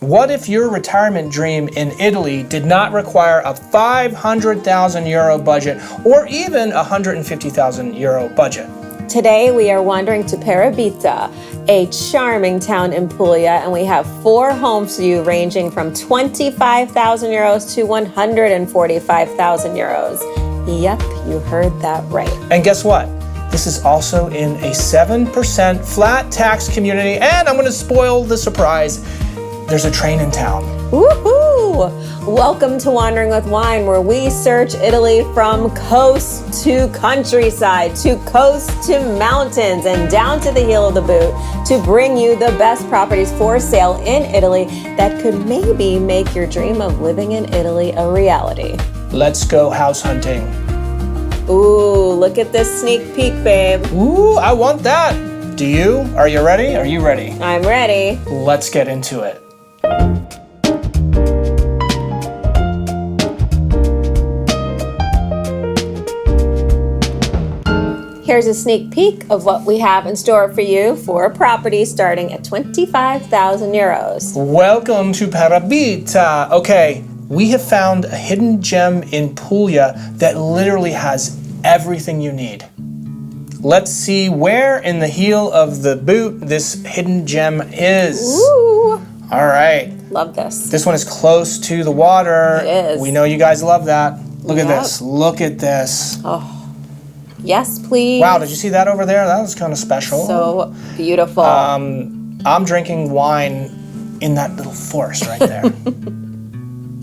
What if your retirement dream in Italy did not require a 500,000 euro budget or even a 150,000 euro budget? Today we are wandering to Parabita, a charming town in Puglia, and we have 4 homes for you ranging from 25,000 euros to 145,000 euros. Yep, you heard that right. And guess what? This is also in a 7% flat tax community, and I'm going to spoil the surprise. There's a train in town. Woohoo! Welcome to Wandering with Wine, where we search Italy from coast to countryside, to coast to mountains, and down to the heel of the boot to bring you the best properties for sale in Italy that could maybe make your dream of living in Italy a reality. Let's go house hunting. Ooh, look at this sneak peek, babe. Ooh, I want that. Do you? Are you ready? Are you ready? I'm ready. Let's get into it. Here's a sneak peek of what we have in store for you for a property starting at 25,000 euros. Welcome to Parabita. Okay, we have found a hidden gem in Puglia that literally has everything you need. Let's see where in the heel of the boot this hidden gem is. Ooh. All right. Love this. This one is close to the water. It is. We know you guys love that. Look at Yep. this. Look at this. Oh, yes, please. Wow, did you see that over there? That was kind of special. So beautiful. I'm drinking wine in that little forest right there.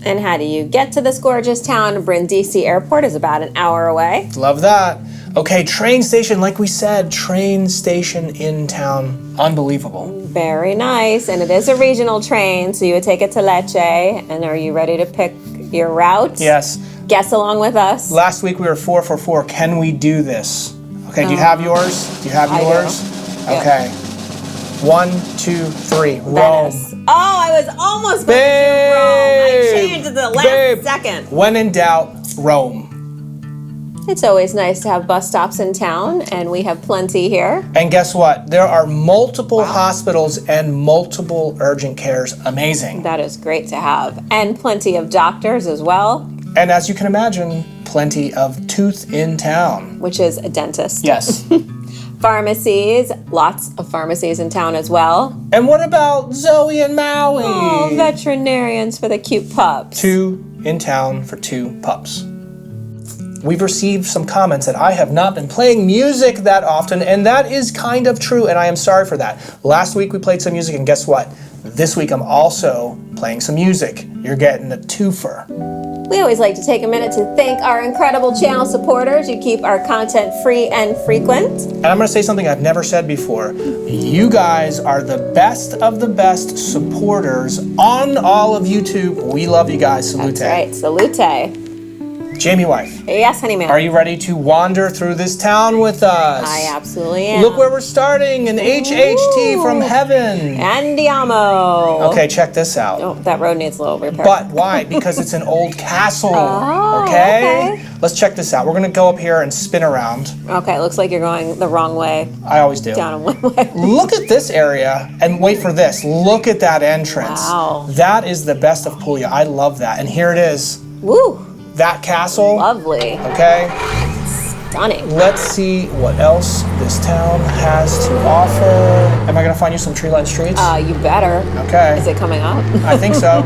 And how do you get to this gorgeous town? Brindisi Airport is about an hour away. Love that. Okay, train station, like we said, train station in town. Unbelievable. Very nice. And it is a regional train, so you would take it to Lecce. And are you ready to pick your route? Yes. Guess along with us. Last week we were 4 for 4. Can we do this? Okay, do you have yours? Do you have I yours? do. Okay. 1, 2, 3. Rome. Venice. Oh, I was almost going to do Rome. I changed it the last second. When in doubt, Rome. It's always nice to have bus stops in town, and we have plenty here. And guess what? There are multiple hospitals and multiple urgent cares. Amazing. That is great to have. And plenty of doctors as well. And as you can imagine, plenty of tooth in town. Which is a dentist. Yes. Pharmacies, lots of pharmacies in town as well. And what about Zoe and Maui? Oh, veterinarians for the cute pups. 2 in town for 2 pups. We've received some comments that I have not been playing music that often, and that is kind of true, and I am sorry for that. Last week we played some music, and guess what? This week I'm also playing some music. You're getting a twofer. We always like to take a minute to thank our incredible channel supporters. You keep our content free and frequent. And I'm going to say something I've never said before. You guys are the best of the best supporters on all of YouTube. We love you guys. Salute. That's right. Salute. Jamie wife. Yes, honey man. Are you ready to wander through this town with us? I absolutely am. Look where we're starting, an HHT from heaven. Andiamo. Okay, check this out. Oh, that road needs a little repair. But why? Because it's an old castle. Oh, okay? okay. Let's check this out. We're going to go up here and spin around. Okay, it looks like you're going the wrong way. I always do. Down in one way. Look at this area, and wait for this. Look at that entrance. Wow. That is the best of Puglia. I love that. And here it is. Woo. That castle. Lovely. Okay? Stunning. Let's see what else this town has to offer. Am I going to find you some tree-lined streets? You better. Okay. Is it coming up? I think so.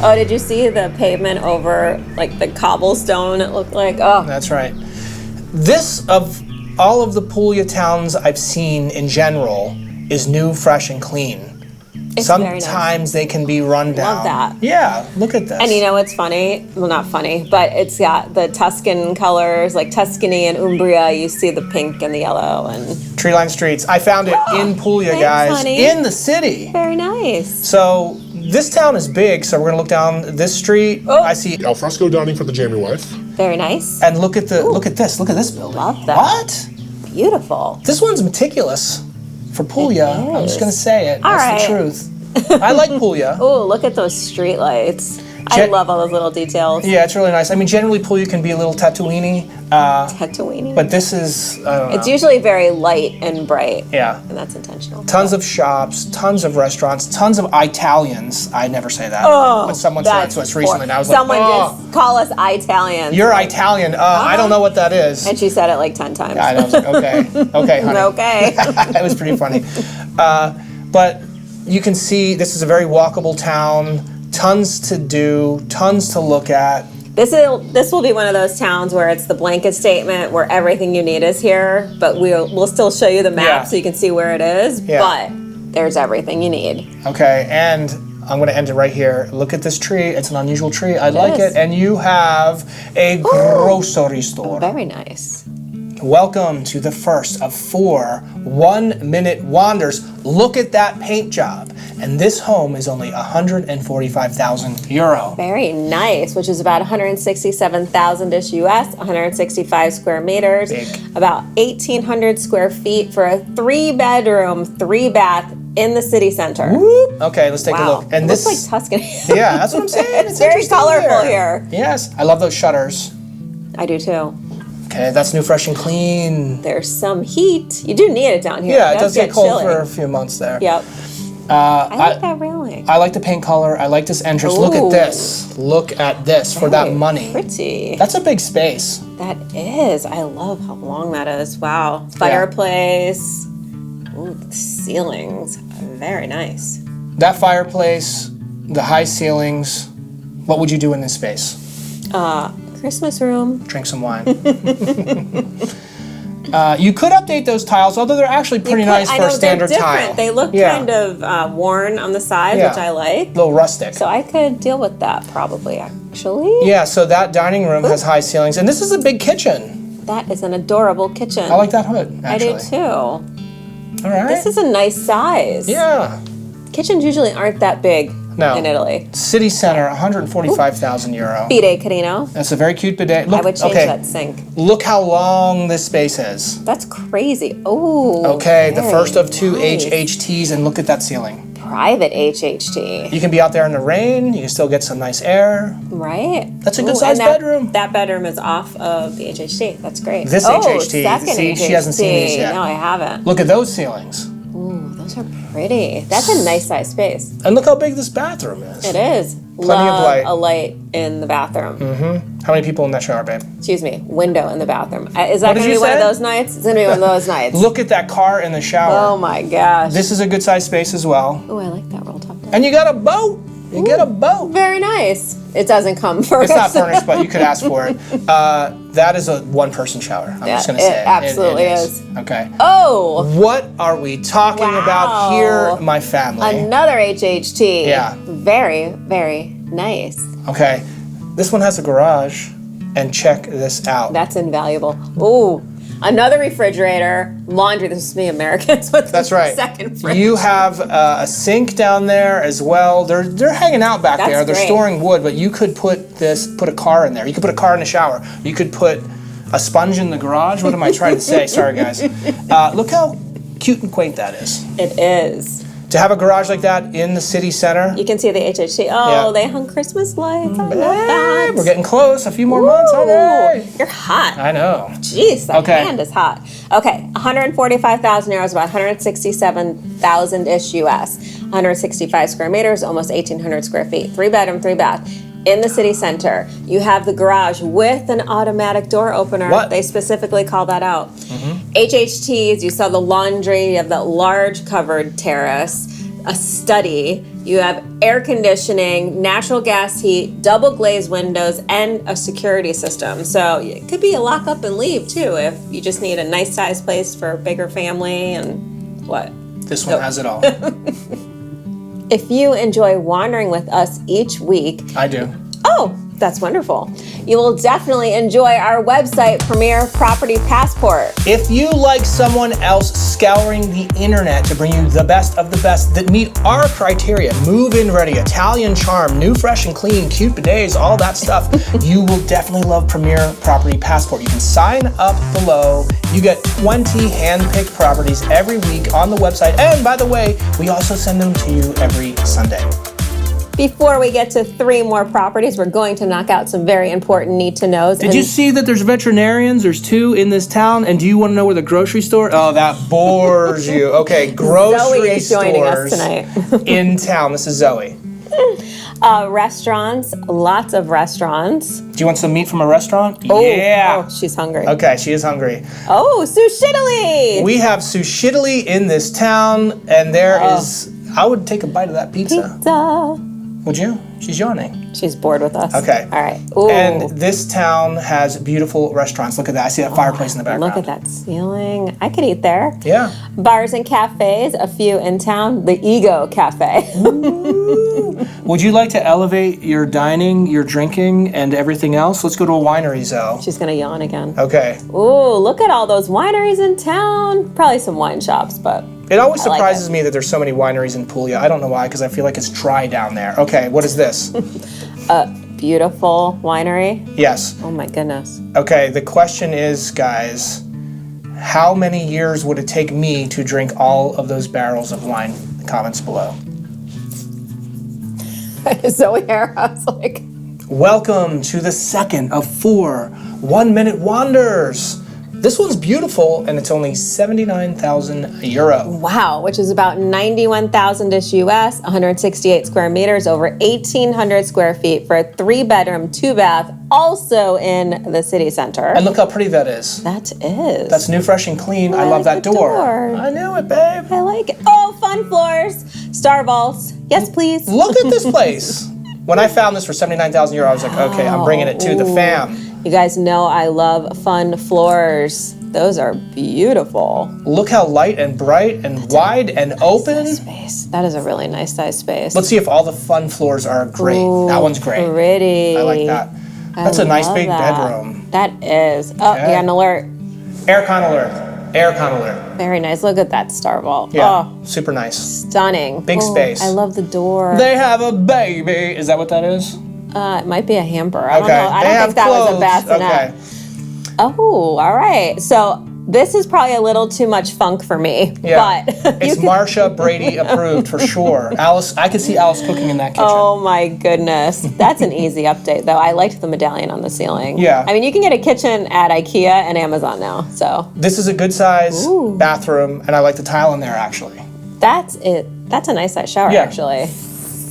Oh, did you see the pavement over, like, the cobblestone it looked like? Oh. That's right. This, of all of the Puglia towns I've seen in general, is new, fresh, and clean. It's very nice. Sometimes they can be run down. Love that. Yeah, look at this. And you know what's funny? Well, not funny, but it's got the Tuscan colors, like Tuscany and Umbria. You see the pink and the yellow and... Tree-lined streets. I found it in Puglia, Thanks, guys. honey. In the city. Very nice. So this town is big, so we're gonna look down this street. Oh. I see. Alfresco dining for the Jamie wife. Very nice. And look at this building. Love that. What? Beautiful. This one's meticulous for Puglia. I'm just gonna say it. All That's right. the truth. I like Puglia. Oh, look at those street lights. I love all those little details. Yeah, it's really nice. I mean, generally Puglia can be a little Tatooine-y. Tatooine. But this is, I don't know. It's usually very light and bright. Yeah. And that's intentional. Tons of shops, tons of restaurants, tons of Italians. I never say that. Oh, but someone said it to us recently, and I was someone like, oh. just call us Italians. You're Italian. I don't know what that is. And she said it like 10 times. I was like, okay, honey. Okay. It was pretty funny. But you can see this is a very walkable town. Tons to do, tons to look at. This will be one of those towns where it's the blanket statement where everything you need is here, but we'll still show you the map so you can see where it is. Yeah. But there's everything you need. Okay, and I'm going to end it right here. Look at this tree. It's an unusual tree. I like it. And you have a grocery store. Very nice. Welcome to the first of 4 one-minute wanders. Look at that paint job. And this home is only €145,000. Very nice, which is about 167,000-ish US, 165 square meters, Big. about 1,800 square feet for a 3-bedroom, 3-bath in the city center. Whoop. Okay, let's take a look. And it this looks like Tuscany. Yeah, that's what I'm saying. It's very interesting colorful here. Yes, I love those shutters. I do too. Okay, that's new, fresh, and clean. There's some heat. You do need it down here. Yeah, it does get cold chilly. for a few months there. Yep. I like that railing. I like the paint color. I like this entrance. Ooh. Look at this. Look at this for that money. Pretty. That's a big space. That is. I love how long that is. Wow. Fireplace. Ooh, the ceilings. Very nice. That fireplace, the high ceilings. What would you do in this space? Christmas room. Drink some wine. You could update those tiles, although they're actually pretty nice for a standard they're tile. different. They look kind of worn on the sides, which I like. A little rustic. So I could deal with that probably, actually. Yeah, so that dining room has high ceilings, and this is a big kitchen. That is an adorable kitchen. I like that hood, actually. I do too. All right. This is a nice size. Yeah. Kitchens usually aren't that big in Italy. City center, €145,000. Bidet Carino. That's a very cute bidet. Look, I would change that sink. Look how long this space is. That's crazy. Oh. Okay, the first of 2 nice. HHTs, and look at that ceiling. Private HHT. You can be out there in the rain. You can still get some nice air. Right. That's a good sized bedroom. That bedroom is off of the HHT. That's great. This HHT. Second See, HHT. she hasn't seen these yet. No, I haven't. Look at those ceilings. Ooh, those are pretty. That's a nice size space. And look how big this bathroom is. It is. Plenty of light. A light in the bathroom. How many people in that shower, babe? Excuse me, window in the bathroom. Is that did going to you be one of say? those nights? It's going to be one of those nights. Look at that car in the shower. Oh my gosh. This is a good sized space as well. Oh, I like that roll top. And you got a boat. You get a boat. Very nice. It doesn't come first. It's not furnished, but you could ask for it. That is a one-person shower. I'm just going to say it absolutely is. Okay. Oh. What are we talking about here, my family? Another HHT. Yeah. Very, very nice. Okay. This one has a garage, and check this out. That's invaluable. Ooh. Another refrigerator, laundry. This is me, Americans. With That's right. Second fridge. You have a sink down there as well. They're hanging out back there. They're great. storing wood, but you could put a car in there. You could put a car in the shower. You could put a sponge in the garage. What am I trying to say? Sorry, guys. Look how cute and quaint that is. It is. To have a garage like that in the city center. You can see the HHT. Oh, they hung Christmas lights. I love that. We're getting close. A few more months. Honey. You're hot. I know. Jeez, that hand is hot. Okay, 145,000 euros, about 167,000-ish US. 165 square meters, almost 1,800 square feet. 3-bedroom, 3-bath. In the city center, you have the garage with an automatic door opener. What? They specifically call that out. HHTs, you saw the laundry, you have that large covered terrace, a study, you have air conditioning, natural gas heat, double glazed windows, and a security system. So it could be a lock up and leave too if you just need a nice sized place for a bigger family and what. This one has it all. If you enjoy wandering with us each week, I do. Oh, that's wonderful. You will definitely enjoy our website, Premier Property Passport. If you like someone else scouring the internet to bring you the best of the best that meet our criteria, move-in ready, Italian charm, new, fresh, and clean, cute bidets, all that stuff, you will definitely love Premier Property Passport. You can sign up below. You get 20 hand-picked properties every week on the website. And by the way, we also send them to you every Sunday. Before we get to 3 more properties, we're going to knock out some very important need-to-knows. Did you see that there's veterinarians? There's 2 in this town. And do you want to know where the grocery store? Oh, that bores you. Okay, grocery Zoe is joining us stores tonight. in town. This is Zoe. Restaurants, lots of restaurants. Do you want some meat from a restaurant? Oh, Yeah. oh, she's hungry. Okay, she is hungry. Oh, Sushidali! We have Sushidali in this town, and there is. I would take a bite of that pizza. Pizza. Would you? She's yawning. She's bored with us. Okay. All right. Ooh. And this town has beautiful restaurants. Look at that. I see that fireplace in the background. Look at that ceiling. I could eat there. Yeah. Bars and cafes, a few in town. The Ego Cafe. Would you like to elevate your dining, your drinking, and everything else? Let's go to a winery, Zoe. She's going to yawn again. Okay. Ooh, look at all those wineries in town. Probably some wine shops, but It always I like surprises it. me that there's so many wineries in Puglia. I don't know why, because I feel like it's dry down there. Okay, what is this? a beautiful winery. Yes. Oh my goodness. Okay, the question is, guys, how many years would it take me to drink all of those barrels of wine? Comments below. Zoe here, I was like, Welcome to the second of 4 1-minute wonders. This one's beautiful, and it's only 79,000 euro. wow, which is about 91,000-ish US, 168 square meters, over 1,800 square feet for a 3-bedroom, 2-bath, also in the city center. And look how pretty that is. That is. That's new, fresh, and clean. I I love like that the door. door. I knew it, babe. I like it. Oh, fun floors, star vaults. Yes, please. Look at this place. When I found this for 79,000 euro, I was like, okay, I'm bringing it to the fam. You guys know I love fun floors. Those are beautiful. Look how light and bright and wide and open. Space. That is a really nice size space. Let's see if all the fun floors are great. Ooh, that one's great. Pretty. I like that. That's a nice big bedroom. That is. Oh, Okay. you got an alert. Aircon alert. Aircon alert. Very nice. Look at that star vault. Yeah, Oh, super nice. stunning. Big Oh, space. I love the door. They have a baby. Is that what that is? It might be a hamper. I don't Okay. know. I They don't have think that was a clothes. bassinet. Okay. Oh, all right. So this is probably a little too much funk for me. Yeah. But It's Marsha Brady approved for sure. Alice, I could see Alice cooking in that kitchen. oh my goodness. That's an easy update though. I liked the medallion on the ceiling. Yeah. I mean, you can get a kitchen at IKEA and Amazon now. So This is a good size Ooh. bathroom, and I like the tile in there actually. that's it. That's a nice size shower Yeah. actually.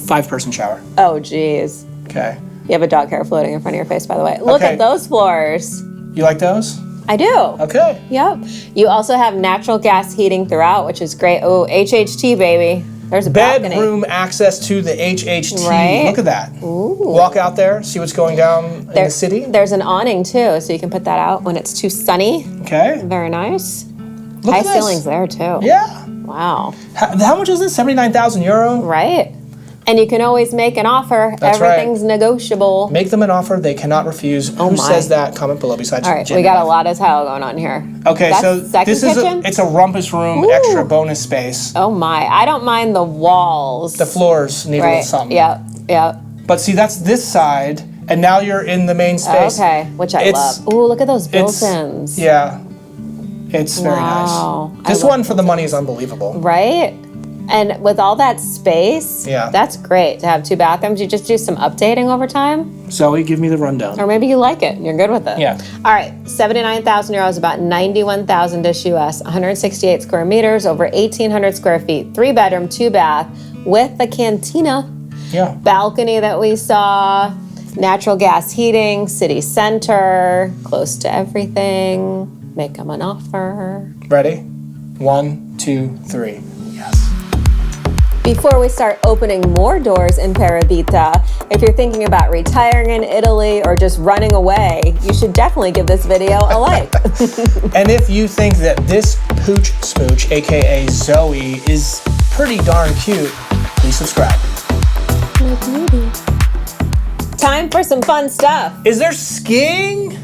5-person shower. Oh geez. Okay. You have a dog hair floating in front of your face, by the way. Look Okay. at those floors. You like those? I do. Okay. Yep. You also have natural gas heating throughout, which is great. Oh, HHT, baby. There's a balcony. Bedroom access to the HHT. Right. Look at that. Ooh. Walk out there, see what's going down in the city. There's an awning too, so you can put that out when it's too sunny. Okay. Very nice. Look High at this. ceilings there too. Yeah. Wow. How much is this? 79,000 euro? Right. And you can always make an offer. That's right. Everything's negotiable. Make them an offer they cannot refuse. Who my. says that? Comment below besides All right, Jen we got and a I. lot of tile going on here. Okay, That's so second this is kitchen? it's a rumpus room, Ooh. extra bonus space. Oh my! I don't mind the walls. The floors need a little right. something. Yep. Yep. But see, that's this side, and now you're in the main space. Okay, which I It's- love. Ooh, look at those It's built-ins. Yeah. It's very Wow. nice. This I love one for the money is unbelievable. Right? And with all that space, Yeah. that's great to have 2 bathrooms. You just do some updating over time, Zoe, give me the rundown. or maybe you like it and you're good with it. Yeah. All right, 79,000 euros, about 91,000-ish US, 168 square meters, over 1,800 square feet, 3-bedroom, 2-bath, with a cantina, Yeah. balcony that we saw, natural gas heating, city center, close to everything. Make them an offer. Ready? 1, 2, 3. Yes. Before we start opening more doors in Parabita, if you're thinking about retiring in Italy or just running away, you should definitely give this video a like. And if you think that this pooch smooch, aka Zoe, is pretty darn cute, please subscribe. Time for some fun stuff. Is there skiing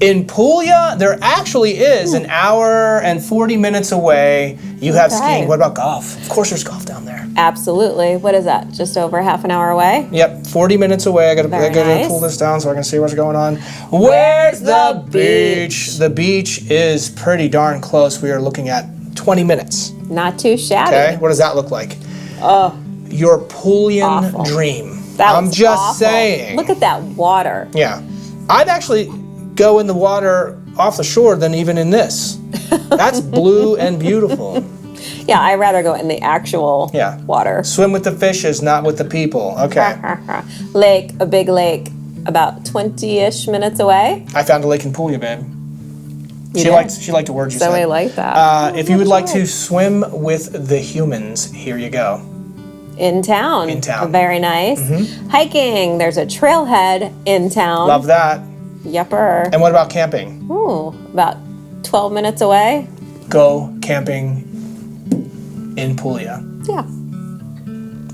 in Puglia? There actually is. An hour and 40 minutes away, you have Okay. skiing. What about golf? Of course there's golf down there. Absolutely. What is that? Just over half an hour away? Yep, 40 minutes away. I gotta nice. pull this down so I can see what's going on. Where's the beach? The beach is pretty darn close. We are looking at 20 minutes. Not too shabby. Okay, what does that look like? Your Puglian Awful. dream. I'm looks just awful. saying. Look at that water. Yeah. I'd actually go in the water off the shore than even in this. That's blue and beautiful. Yeah, I'd rather go in the actual water. Swim with the fishes, not with the people. Okay. Lake, a big lake, about 20-ish minutes away. I found a lake in Puglia, babe. She liked the words you said. So I like that. If you would like to swim with the humans, here you go. In town. In town. Very nice. Hiking. There's a trailhead in town. Love that. Yupper. And what about camping? Ooh, about 12 minutes away. Go camping in Puglia. Yeah.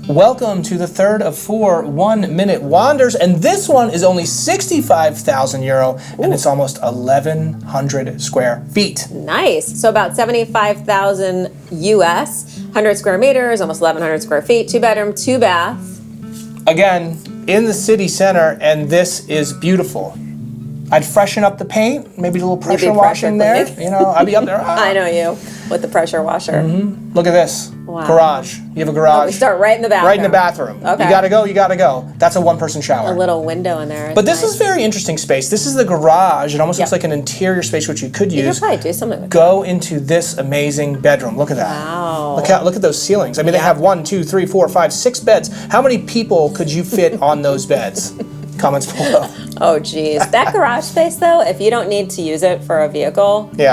Welcome to the third of 4 1-minute wanders, and this one is only 65,000 euro, and it's almost 1,100 square feet. Nice. So about 75,000 US, 100 square meters, almost 1,100 square feet, 2-bedroom, 2-bath. Again, in the city center, and this is beautiful. I'd freshen up the paint, maybe a little pressure washing there. You know, I'd be up there. I know you, with the pressure washer. Look at this. Wow. Garage. You have a garage. We start right in the bathroom. Right in the bathroom. Okay. You gotta go. That's a one-person shower. A little window in there. But this is very interesting space. This is the garage. It almost looks like an interior space which you could use. You could probably do something with Go into this amazing bedroom. Look at that. Wow. Look at those ceilings. I mean, they have 1, 2, 3, 4, 5, 6 beds. How many people could you fit on those beds? Comments below. Oh, geez. That garage space, though, if you don't need to use it for a vehicle, you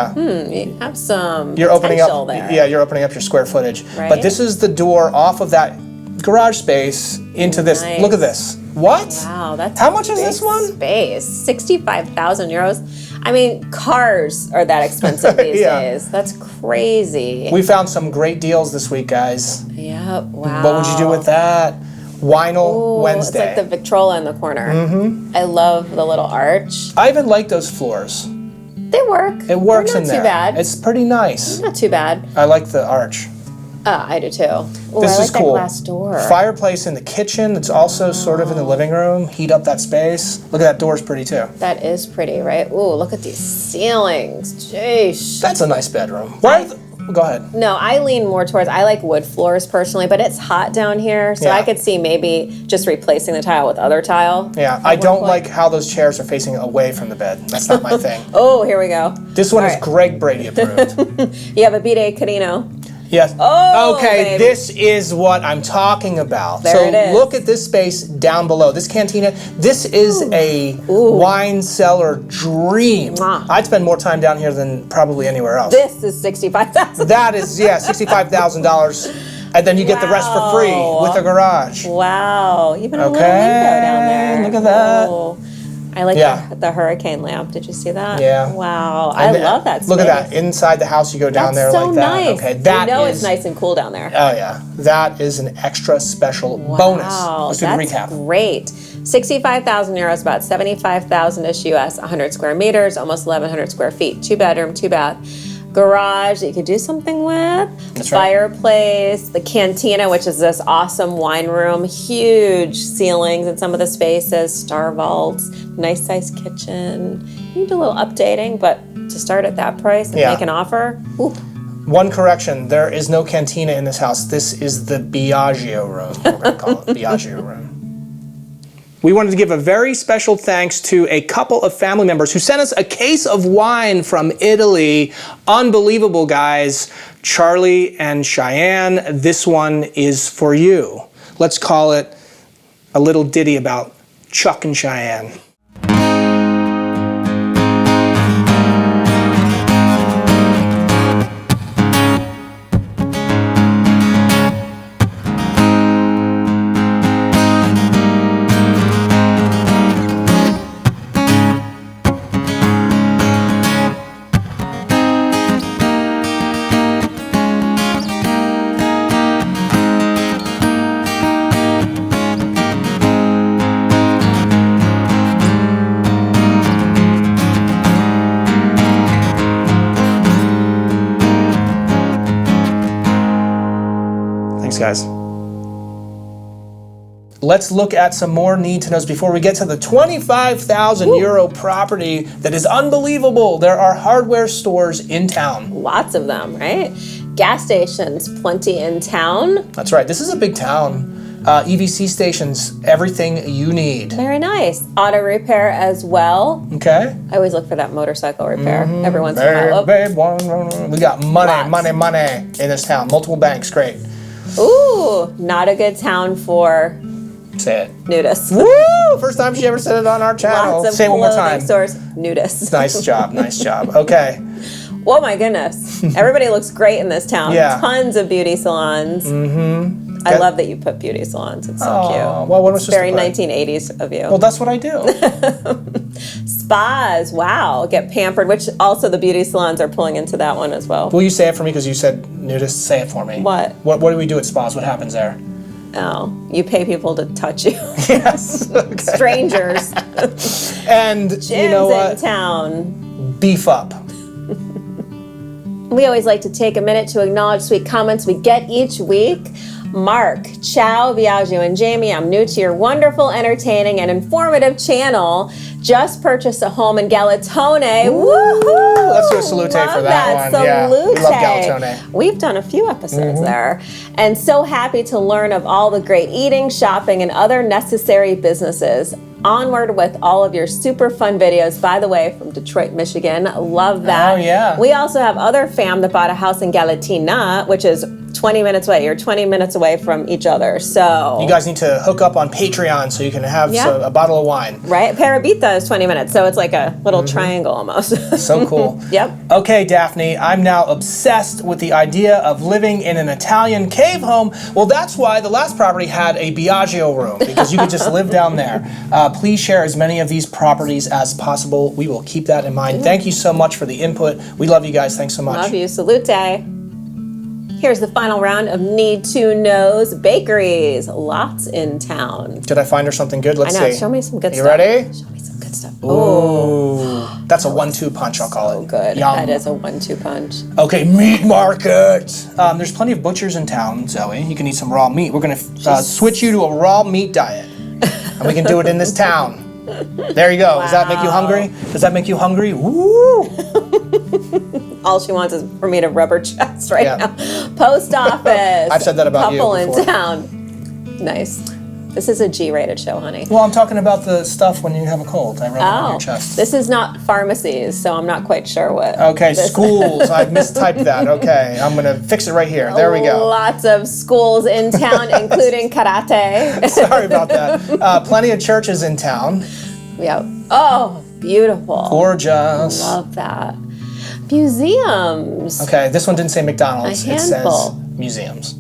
have some you're opening up there. Yeah, you're opening up your square footage. Right? But this is the door off of that garage space into this. Nice. Look at this. What? Wow, that's how much is this one? Space. 65,000 euros. I mean, cars are that expensive these days. That's crazy. We found some great deals this week, guys. Yep. Wow. What would you do with that? Vinyl Wednesday. It's like the Victrola in the corner. I love the little arch. I even like those floors. They work. It works They're in not there. too bad. It's pretty nice. Not too bad. I like the arch. I do too. Ooh, This I is like cool. That glass door. Fireplace in the kitchen. It's also sort of in the living room. Heat up that space. Look at that door's pretty too. That is pretty, right? Ooh, look at these ceilings. Jeez. That's a nice bedroom. Go ahead. No, I lean more towards, I like wood floors personally, but it's hot down here, so I could see maybe just replacing the tile with other tile. Yeah, I don't like how those chairs are facing away from the bed. That's not my thing. Oh, here we go. This one is Greg Brady approved. You have a bidet Carino. Yes. Oh, okay, baby. this is what I'm talking about. There so it is. look at this space down below. This cantina, this is a wine cellar dream. Mwah. I'd spend more time down here than probably anywhere else. This is 65,000. That is, $65,000. And then you get the rest for free with a garage. Wow. Even a little window down there. Look at that. Oh. I like the hurricane lamp. Did you see that? Yeah. Wow. I love that space. Look at that. Inside the house, you go down there so like that. Nice. Okay, that you know is, it's nice and cool down there. Oh, yeah. That is an extra special bonus. Let's do the recap. That's great. 65,000 euros, about 75,000-ish US, 100 square meters, almost 1,100 square feet. 2-bedroom, 2-bath. Garage that you could do something with. That's right. Fireplace, the cantina, which is this awesome wine room, huge ceilings in some of the spaces, star vaults, nice sized kitchen. You need a little updating, but to start at that price and make an offer, ooh. One correction, there is no cantina in this house. This is the Biagio room. We're going to call it Biagio room. We wanted to give a very special thanks to a couple of family members who sent us a case of wine from Italy. Unbelievable, guys. Charlie and Cheyenne, this one is for you. Let's call it a little ditty about Chuck and Cheyenne. Guys. Let's look at some more need-to-knows before we get to the 25,000 euro property that is unbelievable. There are hardware stores in town. Lots of them, right? Gas stations, plenty in town. That's right. This is a big town. EVC stations, everything you need. Very nice. Auto repair as well. Okay. I always look for that motorcycle repair every once in a while. Babe, we got money, Lots. money in this town. Multiple banks, great. Ooh, not a good town for Say it. nudists. Woo! First time she ever said it on our channel. Lots of Say it one more time. stores, nudists. Nice job, nice job. Okay. Oh my goodness. Everybody looks great in this town. Yeah. Tons of beauty salons. I love that you put beauty salons. It's so cute. Well, what am I supposed Very to put? 1980s of you. Well, that's what I do. Spas, wow. Get pampered, which also the beauty salons are pulling into that one as well. Will you say it for me because you said nudist? Say it for me. What? What do we do at spas? What happens there? Oh, you pay people to touch you. Yes. Okay. Strangers. And Gyms you know in what? town. Beef up. We always like to take a minute to acknowledge sweet comments we get each week. Mark, Ciao, Biagio, and Jamie, I'm new to your wonderful, entertaining, and informative channel. Just purchased a home in Galatone. Woohoo! Let's do a salute for that one. Yeah, we love Galatone. We've done a few episodes there. And so happy to learn of all the great eating, shopping, and other necessary businesses. Onward with all of your super fun videos, by the way, from Detroit, Michigan. Love that. Oh, yeah. We also have other fam that bought a house in Galatina, which is 20 minutes away. You're 20 minutes away from each other. So You guys need to hook up on Patreon so you can have a bottle of wine. right? Parabita is 20 minutes, so it's like a little triangle almost. So cool. Yep. Okay, Daphne, I'm now obsessed with the idea of living in an Italian cave home. Well, that's why the last property had a Biagio room, because you could just live down there. Please share as many of these properties as possible. We will keep that in mind. Thank you so much for the input. We love you guys. Thanks so much. Love you. Salute. Here's the final round of Need to Know's bakeries. Lots in town. Did I find her something good? Let's I know. see. Show me some good You stuff. ready? Show me some good stuff. Ooh. That's a 1-2 punch, I'll call Oh, it. good. Yum. That is a 1-2 punch. Okay, meat market. There's plenty of butchers in town, Zoe. You can eat some raw meat. We're going to switch you to a raw meat diet. And we can do it in this town. There you go. Wow. Does that make you hungry? Does that make you hungry? Woo! All she wants is for me to rub her chest right Yeah. now. Post office. I've said that about you Couple before. in town. Nice. This is a G-rated show, honey. Well, I'm talking about the stuff when you have a cold. I rub it on your chest. This is not pharmacies, so I'm not quite sure what. Okay, schools. I mistyped that. Okay, I'm going to fix it right here. There we go. Lots of schools in town, including karate. Sorry about that. Plenty of churches in town. Yep. Oh, beautiful. Gorgeous. Love that. Museums. Okay, this one didn't say McDonald's. A It says handful. museums.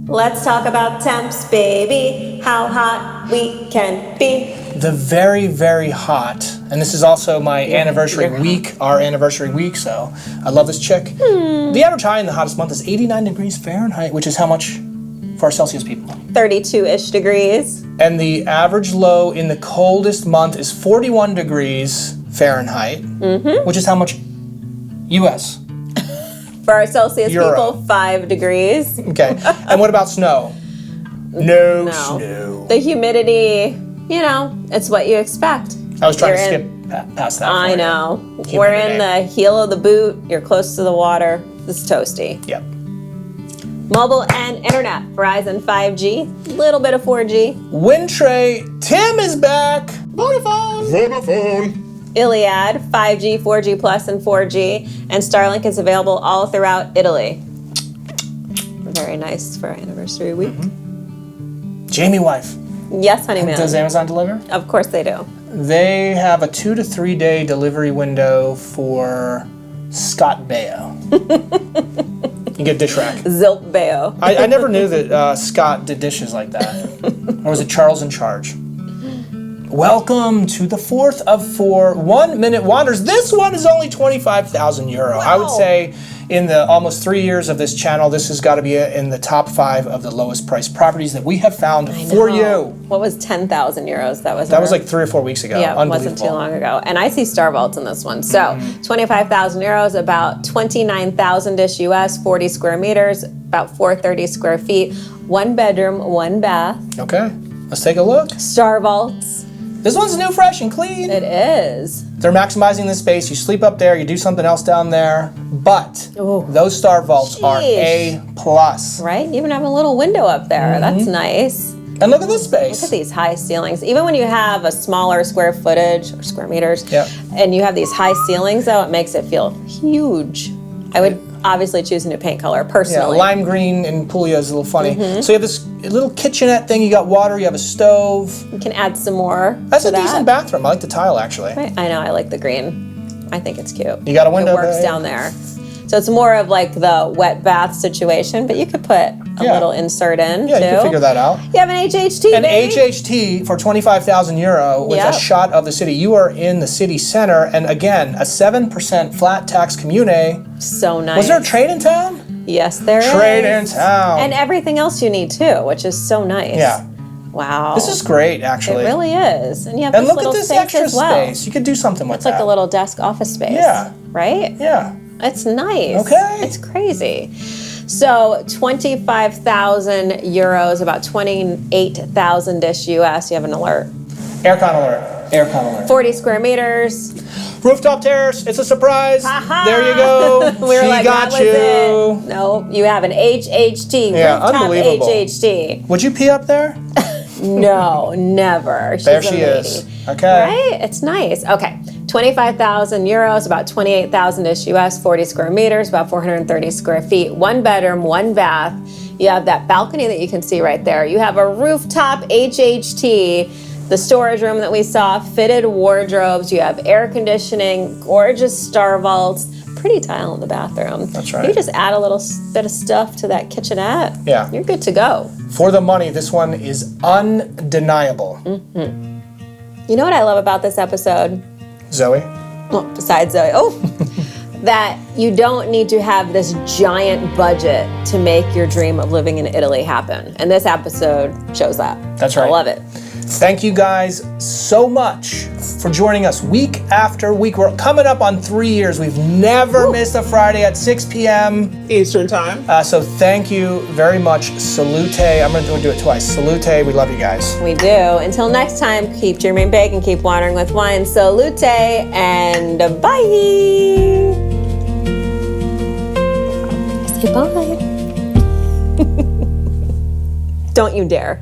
Let's talk about temps, baby. How hot we can be. The very, very hot, and this is also my anniversary you're week, our anniversary week, so I love this chick. The average high in the hottest month is 89 degrees Fahrenheit, which is how much for our Celsius people? 32-ish degrees. And the average low in the coldest month is 41 degrees Fahrenheit, which is how much US? For our Celsius Euro. people, 5 degrees. Okay, and what about snow? No No. snow. The humidity, you know, it's what you expect. I was trying to You're skip past that. I for you. know. We're in Humidity. the heel of the boot. You're close to the water. It's toasty. Yep. Mobile and internet. Verizon 5G. Little bit of 4G. Wintray, Tim is back. Vodafone. Iliad 5G, 4G Plus, and 4G. And Starlink is available all throughout Italy. Very nice for our anniversary week. Jamie wife. Yes, honey man. Does Amazon deliver? Of course they do. They have a 2 to 3 day delivery window for Scott Baio. You get dish rack. Zilp Bayo. I never knew that Scott did dishes like that. Or was it Charles in Charge? Welcome to the fourth of 4 1-minute wonders. This one is only 25,000 euro. I would say in the almost 3 years of this channel, this has got to be in the top 5 of the lowest priced properties that we have found for you. What was 10,000 euros? That was like 3 or 4 weeks ago. Yeah, it wasn't too long ago. And I see star vaults in this one. So 25,000 euros, about 29,000-ish US, 40 square meters, about 430 square feet, 1 bedroom, 1 bath. Okay, let's take a look. Star vaults. This one's new, fresh, and clean. It is. They're maximizing the space. You sleep up there, you do something else down there. But those star vaults are A+. Right? You even have a little window up there. That's nice. And look at this space. Look at these high ceilings. Even when you have a smaller square footage or square meters, and you have these high ceilings, though, it makes it feel huge. I would obviously choose a new paint color, personally. Yeah, lime green in Puglia is a little funny. So you have this little kitchenette thing. You got water. You have a stove. You can add some more. That's a decent bathroom. I like the tile, actually. Right. I know. I like the green. I think it's cute. You got a window. It works down there. So it's more of like the wet bath situation, but you could put a little insert in, Yeah, too. you can figure that out. You have an HHT, An baby. HHT for €25,000 with a shot of the city. You are in the city center, and again, a 7% flat tax commune. So nice. Was there a trade in town? Yes, there is. Trade in town. And everything else you need, too, which is so nice. Yeah. Wow. This is great, actually. It really is. And you have And this look little at this space extra as well. space. You could do something with It's like a little desk office space. Yeah. Right? Yeah. It's nice. Okay. It's crazy. So €25,000, about 28,000-ish US. You have an alert. Aircon alert. Aircon alert. 40 square meters. Rooftop terrace. It's a surprise. Ha-ha. There you go. We were she like, got that you. was it. No, you have an HHT. Yeah, rooftop unbelievable. HHT. Would you pee up there? No, never. She's There a she lady. is. Okay. Right? It's nice. Okay. €25,000, about 28,000-ish US, 40 square meters, about 430 square feet. One bedroom, one bath. You have that balcony that you can see right there. You have a rooftop HHT, the storage room that we saw, fitted wardrobes. You have air conditioning, gorgeous star vaults, pretty tile in the bathroom. That's right. You just add a little bit of stuff to that kitchenette. Yeah. You're good to go. For the money, this one is undeniable. You know what I love about this episode? Zoe? Well, besides Zoe, that you don't need to have this giant budget to make your dream of living in Italy happen. And this episode shows that. That's right. I love it. Thank you guys so much for joining us week after week. We're coming up on 3 years. We've never missed a Friday at 6 p.m. Eastern time. So thank you very much. Salute. I'm going to do it twice. Salute. We love you guys. We do. Until next time, keep dreaming big and keep wandering with wine. Salute and bye. Say bye. Don't you dare.